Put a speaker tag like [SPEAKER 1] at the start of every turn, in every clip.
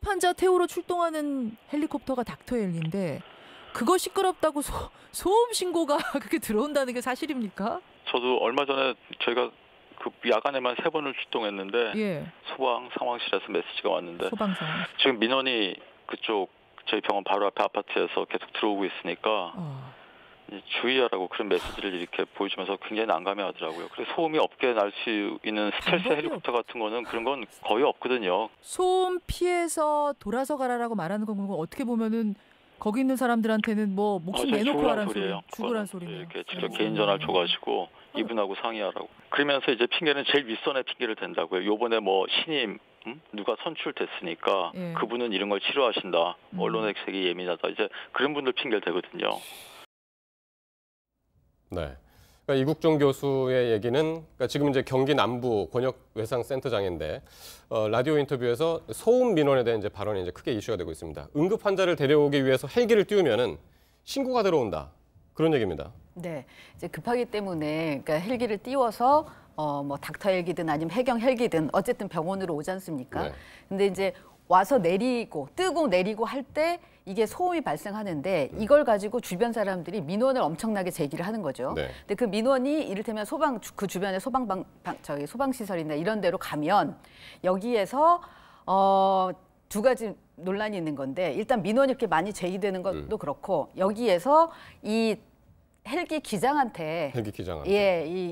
[SPEAKER 1] 응급 환자 태우러 출동하는 헬리콥터가 닥터헬기인데 그거 시끄럽다고 소음 신고가 그렇게 들어온다는 게 사실입니까?
[SPEAKER 2] 저도 얼마 전에 저희가 그 야간에만 3번을 출동했는데
[SPEAKER 1] 예.
[SPEAKER 2] 소방 상황실에서 메시지가 왔는데
[SPEAKER 1] 소방 상황.
[SPEAKER 2] 지금 민원이 그쪽 저희 병원 바로 앞에 아파트에서 계속 들어오고 있으니까 주의하라고 그런 메시지를 이렇게 보여주면서 굉장히 난감해하더라고요. 그래서 소음이 없게 날 수 있는 스텔스 헬리콥터 같은 거는 그런 건 거의 없거든요.
[SPEAKER 1] 소음 피해서 돌아서 가라라고 말하는 건 어떻게 보면은 거기 있는 사람들한테는 뭐 목숨 내놓고 하라는 소리예요. 죽으란 소리네요.
[SPEAKER 2] 이렇게 직접 개인 전화를 줘가지고 이분하고 상의하라고. 그러면서 이제 핑계는 제일 윗선에 핑계를 댄다고요. 요번에 뭐 신임 누가 선출됐으니까
[SPEAKER 1] 예.
[SPEAKER 2] 그분은 이런 걸 치료하신다. 언론의 색이 예민하다. 이제 그런 분들 핑계를 대거든요.
[SPEAKER 3] 네. 그러니까 이국종 교수의 얘기는 그러니까 지금 이제 경기 남부 권역외상센터장인데 라디오 인터뷰에서 소음 민원에 대한 이제 발언이 이제 크게 이슈가 되고 있습니다. 응급 환자를 데려오기 위해서 헬기를 띄우면은 신고가 들어온다. 그런 얘기입니다.
[SPEAKER 4] 네, 이제 급하기 때문에 그러니까 헬기를 띄워서 뭐 닥터 헬기든 아니면 해경 헬기든 어쨌든 병원으로 오지 않습니까?
[SPEAKER 3] 네.
[SPEAKER 4] 근데 이제 와서 내리고 뜨고 내리고 할 때 이게 소음이 발생하는데 이걸 가지고 주변 사람들이 민원을 엄청나게 제기를 하는 거죠.
[SPEAKER 3] 네.
[SPEAKER 4] 근데 그 민원이 이를테면 그 주변에 소방 시설이나 이런 데로 가면 여기에서 두 가지 논란이 있는 건데 일단 민원이 이렇게 많이 제기되는 것도 그렇고 여기에서 이 헬기 기장한테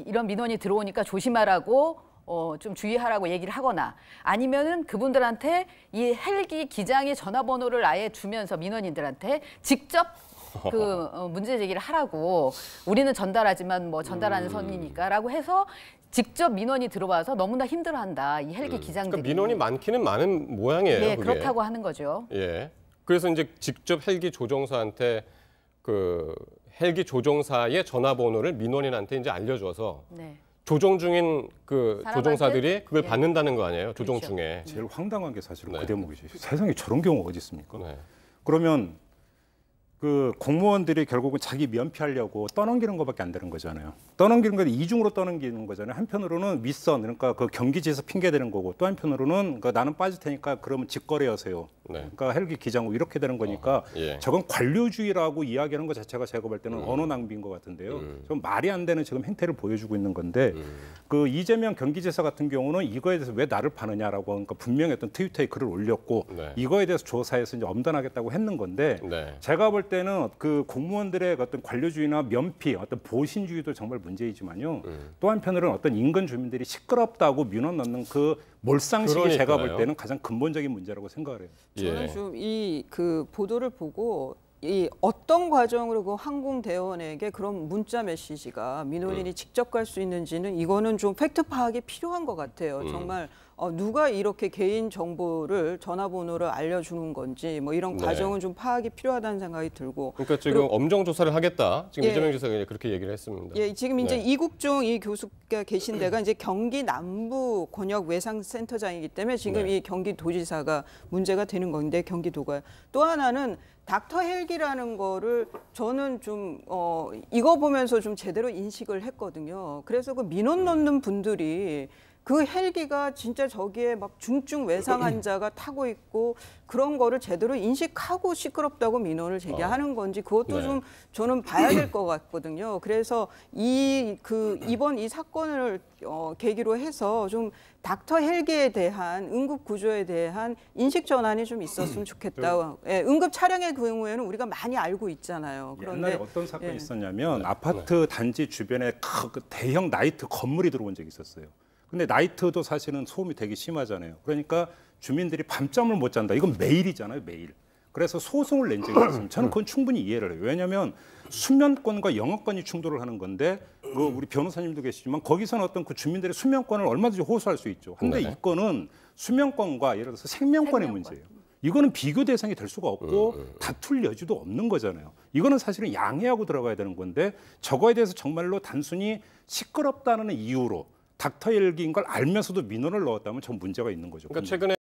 [SPEAKER 4] 이런 민원이 들어오니까 조심하라고 좀 주의하라고 얘기를 하거나 아니면은 그분들한테 이 헬기 기장의 전화번호를 아예 주면서 민원인들한테 직접 그 문제 제기를 하라고 우리는 전달하지만 뭐 전달하는 선이니까라고 해서 직접 민원이 들어와서 너무나 힘들어한다 이 헬기 기장들이.
[SPEAKER 3] 그러니까 민원이 많기는 많은 모양이에요.
[SPEAKER 4] 네,
[SPEAKER 3] 그게.
[SPEAKER 4] 그렇다고 하는 거죠.
[SPEAKER 3] 예. 그래서 이제 직접 헬기 조종사한테 그 헬기 조종사의 전화번호를 민원인한테 이제 알려줘서. 네. 조종 중인 그 조종사들이 그걸 받는다는 거 아니에요? 조종
[SPEAKER 4] 그렇죠.
[SPEAKER 3] 중에.
[SPEAKER 5] 제일 황당한 게 사실은 그 대목이죠. 세상에 저런 경우가 어디 있습니까?
[SPEAKER 3] 네.
[SPEAKER 5] 그러면 그 공무원들이 결국은 자기 면피하려고 떠넘기는 것밖에 안 되는 거잖아요. 떠넘기는 건 이중으로 떠넘기는 거잖아요. 한편으로는 윗선 그러니까 그 경기지에서 핑계 대는 거고 또 한편으로는 그러니까 나는 빠질 테니까 그러면 직거래하세요. 네. 그러니까 헬기 기장고 이렇게 되는 거니까 저건 관료주의라고 이야기하는 것 자체가 제가 볼 때는 언어 낭비인 것 같은데요. 좀 말이 안 되는 지금 행태를 보여주고 있는 건데 그 이재명 경기지사 같은 경우는 이거에 대해서 왜 나를 파느냐라고 그러니까 분명히 어떤 트위터에 글을 올렸고 이거에 대해서 조사해서 이제 엄단하겠다고 했는 건데 제가 볼 때는 그 공무원들의 어떤 관료주의나 면피, 어떤 보신주의도 정말 문제이지만요. 또 한편으로는 어떤 인근 주민들이 시끄럽다고 민원 넣는 그 몰상식이 제가 볼 때는 가장 근본적인 문제라고 생각을 해요.
[SPEAKER 6] 저는 좀 이 그 보도를 보고 이 어떤 과정으로 그 항공대원에게 그런 문자 메시지가 민원인이 직접 갈 수 있는지는 이거는 좀 팩트 파악이 필요한 것 같아요. 정말 누가 이렇게 개인 정보를 전화번호를 알려주는 건지 뭐 이런 과정은 좀 파악이 필요하다는 생각이 들고.
[SPEAKER 3] 그러니까 지금 엄정 조사를 하겠다. 지금 이재명 지사가 그렇게 얘기를 했습니다.
[SPEAKER 6] 예, 지금 이제 이국종 이 교수가 계신 데가 이제 경기 남부 권역 외상센터장이기 때문에 지금 이 경기도지사가 문제가 되는 건데 경기도가 또 하나는 닥터 헬기라는 거를 저는 좀 이거 보면서 좀 제대로 인식을 했거든요. 그래서 그 민원 넣는 분들이 그 헬기가 진짜 저기에 막 중증 외상 환자가 타고 있고 그런 거를 제대로 인식하고 시끄럽다고 민원을 제기하는 건지 그것도 좀 저는 봐야 될 것 같거든요. 그래서 이번 이 사건을 계기로 해서 좀 닥터 헬기에 대한 응급 구조에 대한 인식 전환이 좀 있었으면 좋겠다. 응급 차량의 경우에는 우리가 많이 알고 있잖아요.
[SPEAKER 5] 그런데 옛날에 어떤 사건이 있었냐면 아파트 단지 주변에 대형 나이트 건물이 들어온 적이 있었어요. 근데 나이트도 사실은 소음이 되게 심하잖아요. 그러니까 주민들이 밤잠을 못 잔다. 이건 매일이잖아요, 매일. 그래서 소송을 낸 적이 있습니다. 저는 그건 충분히 이해를 해요. 왜냐하면 수면권과 영업권이 충돌을 하는 건데 우리 변호사님도 계시지만 거기서는 어떤 그 주민들의 수면권을 얼마든지 호소할 수 있죠. 근데 이 건은 수면권과 예를 들어서 생명권의 문제예요. 이거는 비교 대상이 될 수가 없고 다툴 여지도 없는 거잖아요. 이거는 사실은 양해하고 들어가야 되는 건데 저거에 대해서 정말로 단순히 시끄럽다는 이유로 닥터 헬기인 걸 알면서도 민원을 넣었다면 전 문제가 있는 거죠.
[SPEAKER 3] 그러니까 최근에